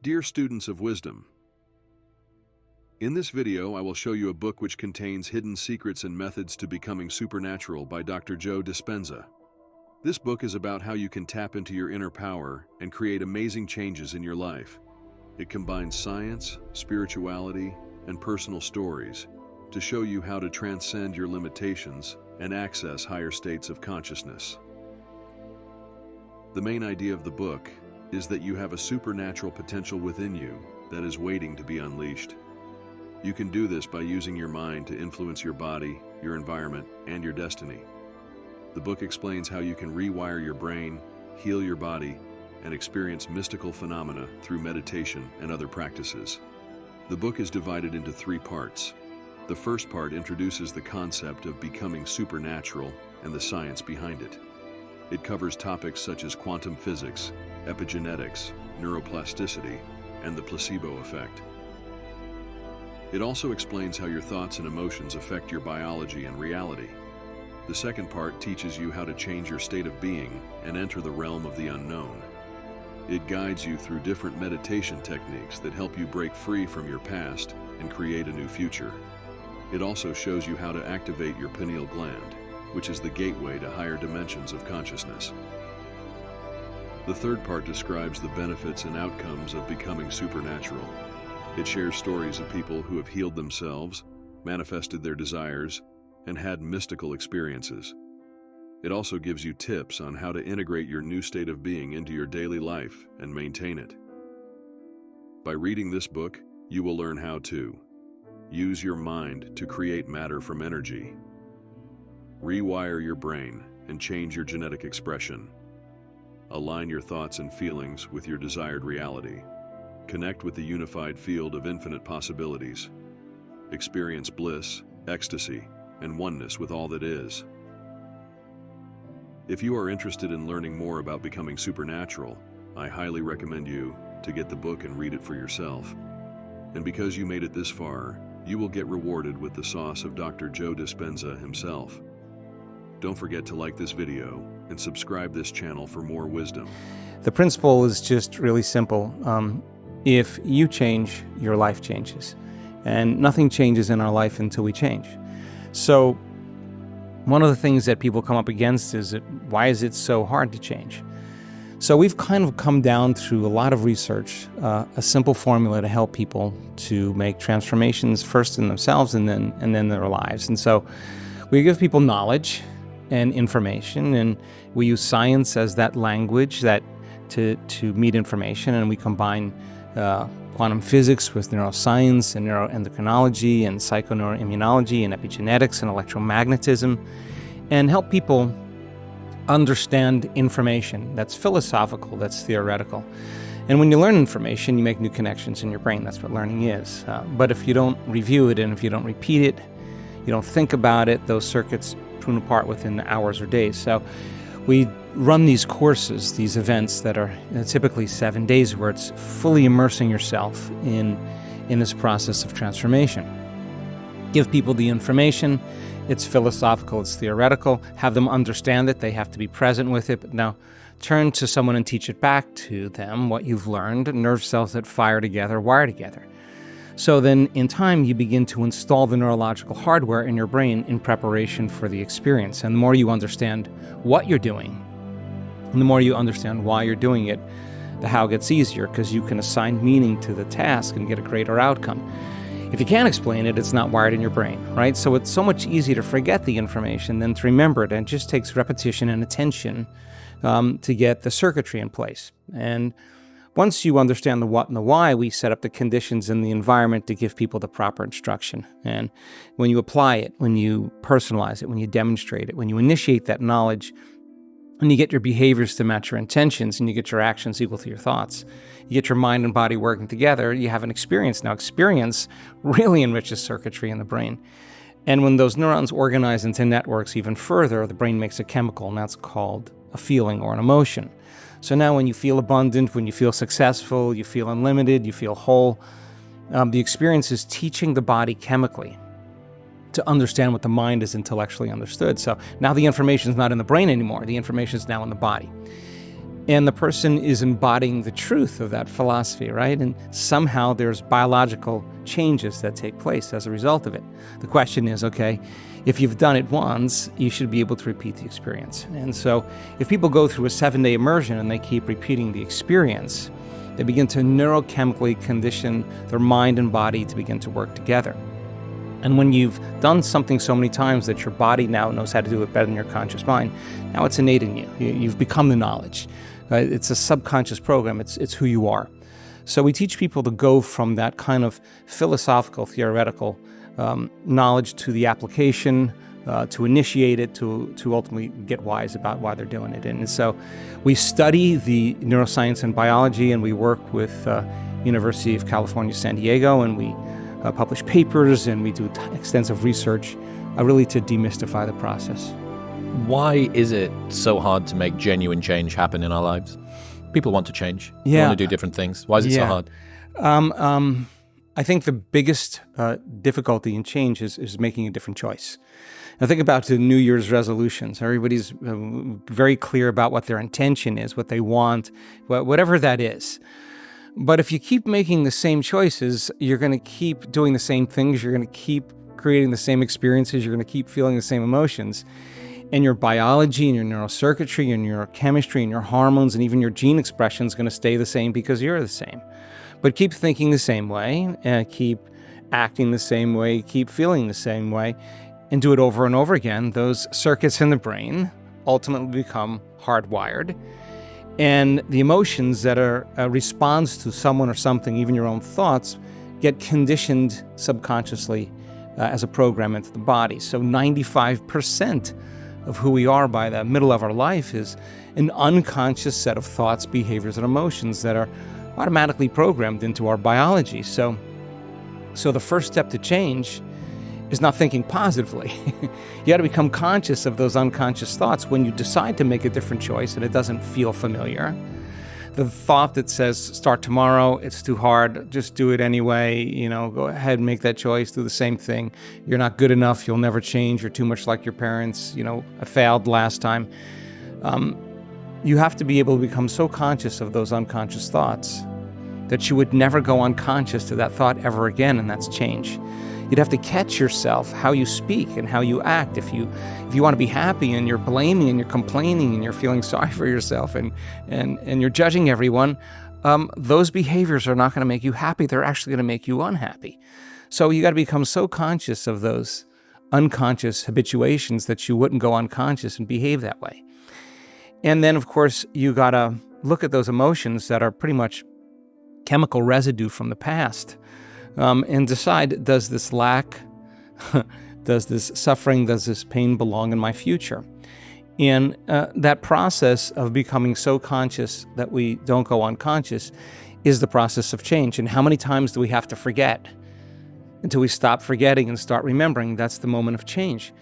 Dear students of wisdom, in this video I will show you a book which contains hidden secrets and methods to becoming supernatural by Dr. Joe Dispenza. This book is about how you can tap into your inner power and create amazing changes in your life. It combines science, spirituality, and personal stories to show you how to transcend your limitations and access higher states of consciousness. The main idea of the book is that you have a supernatural potential within you that is waiting to be unleashed. You can do this by using your mind to influence your body, your environment, and your destiny. The book explains how you can rewire your brain, heal your body, and experience mystical phenomena through meditation and other practices. The book is divided into 3 parts. The first part introduces the concept of becoming supernatural and the science behind it. It covers topics such as quantum physics, epigenetics, neuroplasticity, and the placebo effect. It also explains how your thoughts and emotions affect your biology and reality. The second part teaches you how to change your state of being and enter the realm of the unknown. It guides you through different meditation techniques that help you break free from your past and create a new future. It also shows you how to activate your pineal gland, which is the gateway to higher dimensions of consciousness. The third part describes the benefits and outcomes of becoming supernatural. It shares stories of people who have healed themselves, manifested their desires, and had mystical experiences. It also gives you tips on how to integrate your new state of being into your daily life and maintain it. By reading this book, you will learn how to use your mind to create matter from energy, rewire your brain and change your genetic expression, align your thoughts and feelings with your desired reality, connect with the unified field of infinite possibilities, experience bliss, ecstasy, and oneness with all that is. If you are interested in learning more about becoming supernatural, I highly recommend you to get the book and read it for yourself. And because you made it this far, you will get rewarded with the sauce of Dr. Joe Dispenza himself. Don't forget to like this video and subscribe this channel for more wisdom. The principle is just really simple. If you change, your life changes. And nothing changes in our life until we change. So one of the things that people come up against is that why is it so hard to change? So we've kind of come down through a lot of research, a simple formula to help people to make transformations first in themselves and then in their lives. And so we give people knowledge and information, and we use science as that language that to meet information, and we combine quantum physics with neuroscience and neuroendocrinology and psychoneuroimmunology and epigenetics and electromagnetism, and help people understand information that's philosophical, that's theoretical. And when you learn information, you make new connections in your brain. That's what learning is. But if you don't review it and if you don't repeat it, you don't think about it, those circuits prune apart within hours or days. So we run these courses, these events that are typically 7 days, where it's fully immersing yourself in this process of transformation. Give people the information. It's philosophical, it's theoretical. Have them understand it. They have to be present with it. But now turn to someone and teach it back to them, what you've learned. Nerve cells that fire together, wire together. So then in time, you begin to install the neurological hardware in your brain in preparation for the experience. And the more you understand what you're doing, and the more you understand why you're doing it, the how gets easier, because you can assign meaning to the task and get a greater outcome. If you can't explain it, it's not wired in your brain, right? So it's so much easier to forget the information than to remember it, and it just takes repetition and attention to get the circuitry in place. And once you understand the what and the why, we set up the conditions in the environment to give people the proper instruction. And when you apply it, when you personalize it, when you demonstrate it, when you initiate that knowledge, when you get your behaviors to match your intentions and you get your actions equal to your thoughts, you get your mind and body working together, you have an experience. Now, experience really enriches circuitry in the brain. And when those neurons organize into networks even further, the brain makes a chemical, and that's called a feeling or an emotion. So now when you feel abundant, when you feel successful, you feel unlimited, you feel whole, the experience is teaching the body chemically to understand what the mind is intellectually understood. So now the information is not in the brain anymore. The information is now in the body. And the person is embodying the truth of that philosophy, right? And somehow there's biological changes that take place as a result of it. The question is, okay, if you've done it once, you should be able to repeat the experience. And so if people go through a 7-day immersion and they keep repeating the experience, they begin to neurochemically condition their mind and body to begin to work together. And when you've done something so many times that your body now knows how to do it better than your conscious mind, now it's innate in you. You've become the knowledge. It's a subconscious program. It's who you are. So we teach people to go from that kind of philosophical, theoretical knowledge to the application, to initiate it, to ultimately get wise about why they're doing it. And so we study the neuroscience and biology, and we work with University of California, San Diego, and we publish papers, and we do extensive research really to demystify the process. Why is it so hard to make genuine change happen in our lives? People want to change. They want to do different things. Why is it so hard? I think the biggest difficulty in change is making a different choice. Now think about the New Year's resolutions. Everybody's very clear about what their intention is, what they want, whatever that is. But if you keep making the same choices, you're going to keep doing the same things. You're going to keep creating the same experiences. You're going to keep feeling the same emotions. And your biology and your neurocircuitry and your chemistry and your hormones and even your gene expression is going to stay the same because you're the same. But keep thinking the same way, keep acting the same way, keep feeling the same way, and do it over and over again. Those circuits in the brain ultimately become hardwired. And the emotions that are a response to someone or something, even your own thoughts, get conditioned subconsciously as a program into the body. So 95% of who we are by the middle of our life is an unconscious set of thoughts, behaviors, and emotions that are automatically programmed into our biology. So the first step to change is not thinking positively. You got to become conscious of those unconscious thoughts when you decide to make a different choice and it doesn't feel familiar. The thought that says, start tomorrow, it's too hard, just do it anyway, go ahead and make that choice, do the same thing. You're not good enough, you'll never change, you're too much like your parents, I failed last time. You have to be able to become so conscious of those unconscious thoughts that you would never go unconscious to that thought ever again, and that's change. You'd have to catch yourself, how you speak and how you act. If you want to be happy and you're blaming and you're complaining and you're feeling sorry for yourself and you're judging everyone, those behaviors are not going to make you happy. They're actually going to make you unhappy. So you got to become so conscious of those unconscious habituations that you wouldn't go unconscious and behave that way. And then, of course, you got to look at those emotions that are pretty much chemical residue from the past. And decide, does this lack, does this suffering, does this pain belong in my future? And that process of becoming so conscious that we don't go unconscious is the process of change. And how many times do we have to forget until we stop forgetting and start remembering? That's the moment of change.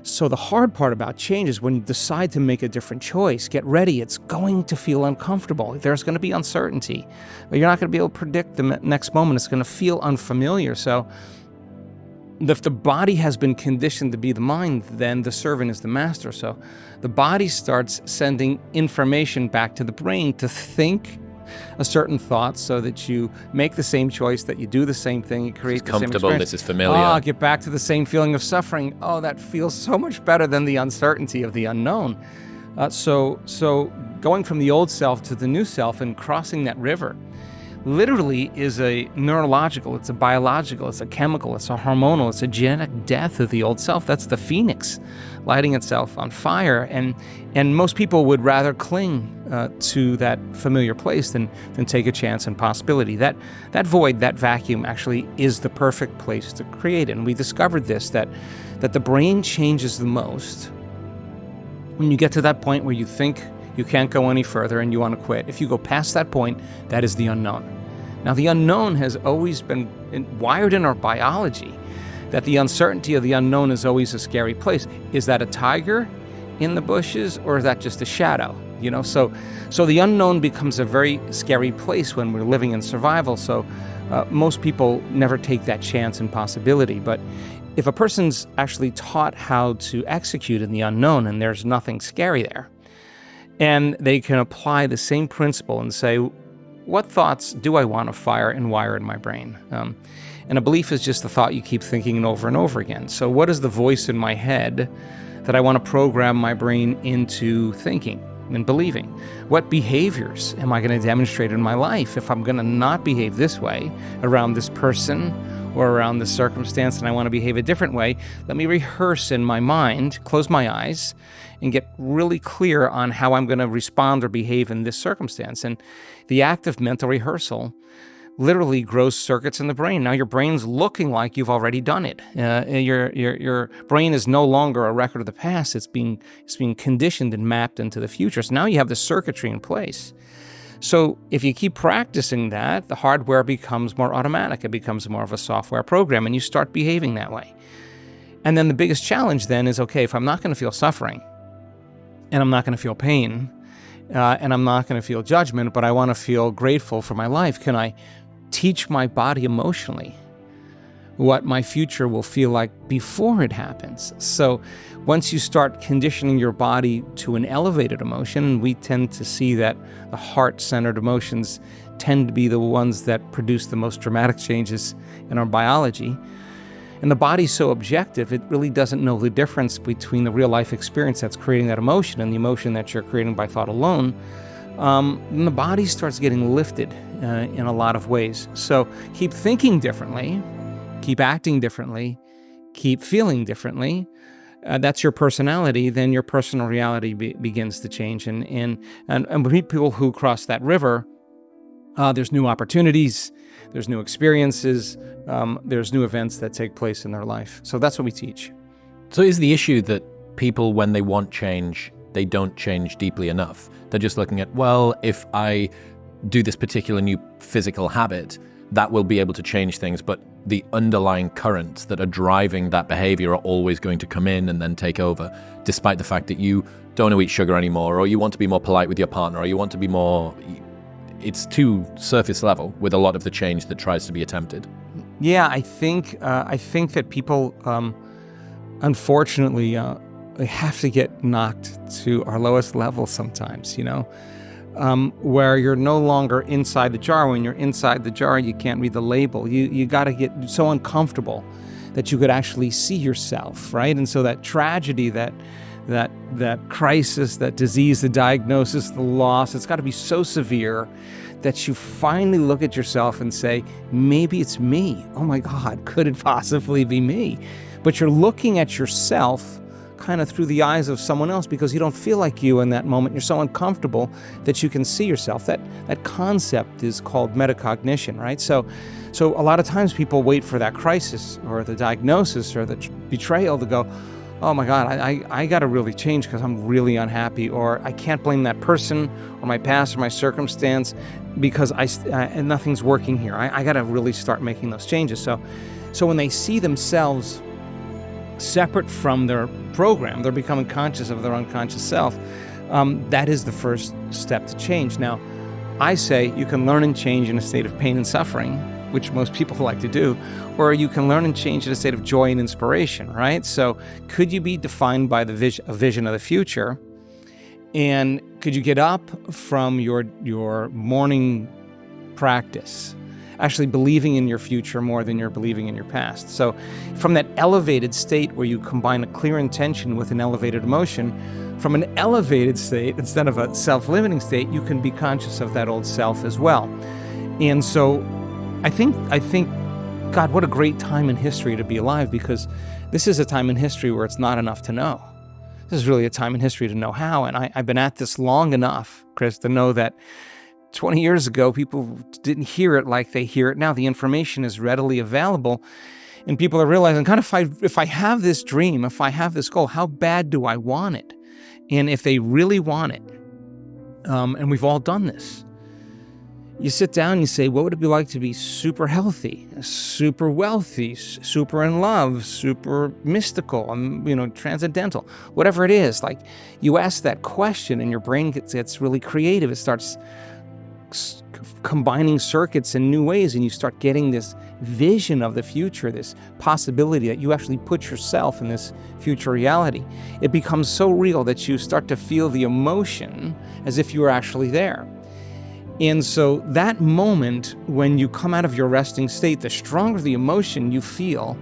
So the hard part about change is when you decide to make a different choice, get ready. It's going to feel uncomfortable. There's going to be uncertainty. You're not going to be able to predict the next moment. It's going to feel unfamiliar. So if the body has been conditioned to be the mind, then the servant is the master. So the body starts sending information back to the brain to think a certain thought so that you make the same choice, that you do the same thing, you create the same experience. Comfortable, this is familiar. Get back to the same feeling of suffering. That feels so much better than the uncertainty of the unknown. So going from the old self to the new self and crossing that river literally is a neurological, it's a biological, it's a chemical, it's a hormonal, it's a genetic death of the old self. That's the phoenix lighting itself on fire. And most people would rather cling to that familiar place than take a chance and possibility. That void, that vacuum actually is the perfect place to create it. And we discovered this, that the brain changes the most when you get to that point where you think you can't go any further and you want to quit. If you go past that point, that is the unknown. Now, the unknown has always been wired in our biology, that the uncertainty of the unknown is always a scary place. Is that a tiger in the bushes, or is that just a shadow? So the unknown becomes a very scary place when we're living in survival. So most people never take that chance and possibility. But if a person's actually taught how to execute in the unknown and there's nothing scary there, And they can apply the same principle and say, what thoughts do I want to fire and wire in my brain? And a belief is just a thought you keep thinking over and over again. So what is the voice in my head that I want to program my brain into thinking and believing? What behaviors am I going to demonstrate in my life if I'm going to not behave this way around this person or around this circumstance, and I want to behave a different way? Let me rehearse in my mind, close my eyes, and get really clear on how I'm going to respond or behave in this circumstance. And the act of mental rehearsal literally grows circuits in the brain. Now your brain's looking like you've already done it. Your brain is no longer a record of the past. It's being conditioned and mapped into the future. So now you have the circuitry in place. So if you keep practicing that, the hardware becomes more automatic. It becomes more of a software program, and you start behaving that way. And then the biggest challenge then is, okay, if I'm not going to feel suffering, and I'm not going to feel pain, and I'm not going to feel judgment, but I want to feel grateful for my life, can I teach my body emotionally what my future will feel like before it happens? So once you start conditioning your body to an elevated emotion, and we tend to see that the heart-centered emotions tend to be the ones that produce the most dramatic changes in our biology, and the body's so objective, it really doesn't know the difference between the real-life experience that's creating that emotion and the emotion that you're creating by thought alone. And the body starts getting lifted in a lot of ways. So keep thinking differently, keep acting differently, keep feeling differently. That's your personality. Then your personal reality begins to change. And with people who cross that river, there's new opportunities, there's new experiences, there's new events that take place in their life. So that's what we teach. So is the issue that people, when they want change, they don't change deeply enough? They're just looking at, well, if I do this particular new physical habit, that will be able to change things, but the underlying currents that are driving that behavior are always going to come in and then take over, despite the fact that you don't want to eat sugar anymore, or you want to be more polite with your partner, or you want to be more... It's too surface level with a lot of the change that tries to be attempted. Yeah, I think that people, unfortunately, they have to get knocked to our lowest level sometimes, where you're no longer inside the jar. When you're inside the jar, you can't read the label. You got to get so uncomfortable that you could actually see yourself, right? And so that tragedy, that crisis, that disease, the diagnosis, the loss, it's got to be so severe that you finally look at yourself and say, maybe it's me. Oh my God, could it possibly be me? But you're looking at yourself kind of through the eyes of someone else because you don't feel like you in that moment. You're so uncomfortable that you can see yourself. That concept is called metacognition, right? So a lot of times people wait for that crisis or the diagnosis or the betrayal to go, oh my God, I got to really change because I'm really unhappy, or I can't blame that person or my past or my circumstance because and nothing's working here. I got to really start making those changes. So when they see themselves separate from their program, they're becoming conscious of their unconscious self. That is the first step to change. Now, I say you can learn and change in a state of pain and suffering, which most people like to do, or you can learn and change in a state of joy and inspiration, right? So could you be defined by a vision of the future? And could you get up from your morning practice, actually believing in your future more than you're believing in your past? So from that elevated state where you combine a clear intention with an elevated emotion, from an elevated state, instead of a self-limiting state, you can be conscious of that old self as well. And so I think, God, what a great time in history to be alive, because this is a time in history where it's not enough to know. This is really a time in history to know how. And I've been at this long enough, Chris, to know that 20 years ago, people didn't hear it like they hear it now. The information is readily available, and people are realizing, kind of, if I have this dream, if I have this goal, how bad do I want it? And if they really want it, and we've all done this, you sit down and you say, what would it be like to be super healthy, super wealthy, super in love, super mystical, transcendental, whatever it is? Like, you ask that question and your brain gets really creative. It starts combining circuits in new ways, and you start getting this vision of the future, this possibility that you actually put yourself in this future reality. It becomes so real that you start to feel the emotion as if you were actually there. And so that moment when you come out of your resting state, the stronger the emotion you feel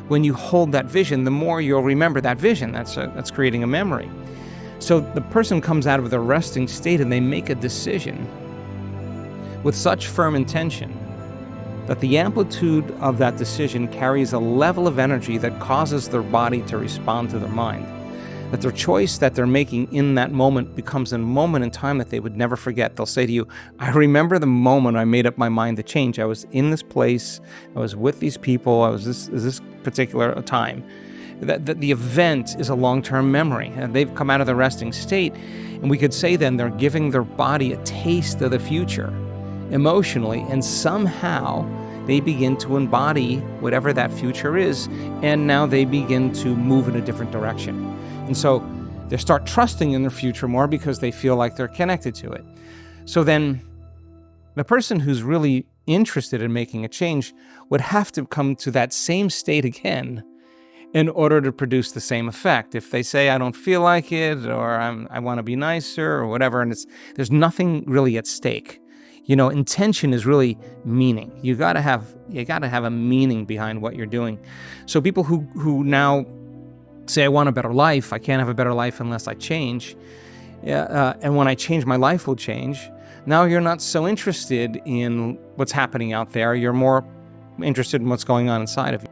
when you hold that vision, the more you'll remember that vision. That's creating a memory. So the person comes out of their resting state and they make a decision with such firm intention that the amplitude of that decision carries a level of energy that causes their body to respond to their mind. That their choice that they're making in that moment becomes a moment in time that they would never forget. They'll say to you, I remember the moment I made up my mind to change. I was in this place, I was with these people, I was this particular time. That the event is a long-term memory, and they've come out of the resting state, and we could say then they're giving their body a taste of the future emotionally, and somehow they begin to embody whatever that future is, and now they begin to move in a different direction. And so they start trusting in their future more because they feel like they're connected to it. So then the person who's really interested in making a change would have to come to that same state again in order to produce the same effect. If they say, I don't feel like it, or I want to be nicer, or whatever, and there's nothing really at stake. You know, intention is really meaning. You gotta have a meaning behind what you're doing. So people who now say, I want a better life, I can't have a better life unless I change, and when I change, my life will change. Now you're not so interested in what's happening out there. You're more interested in what's going on inside of you.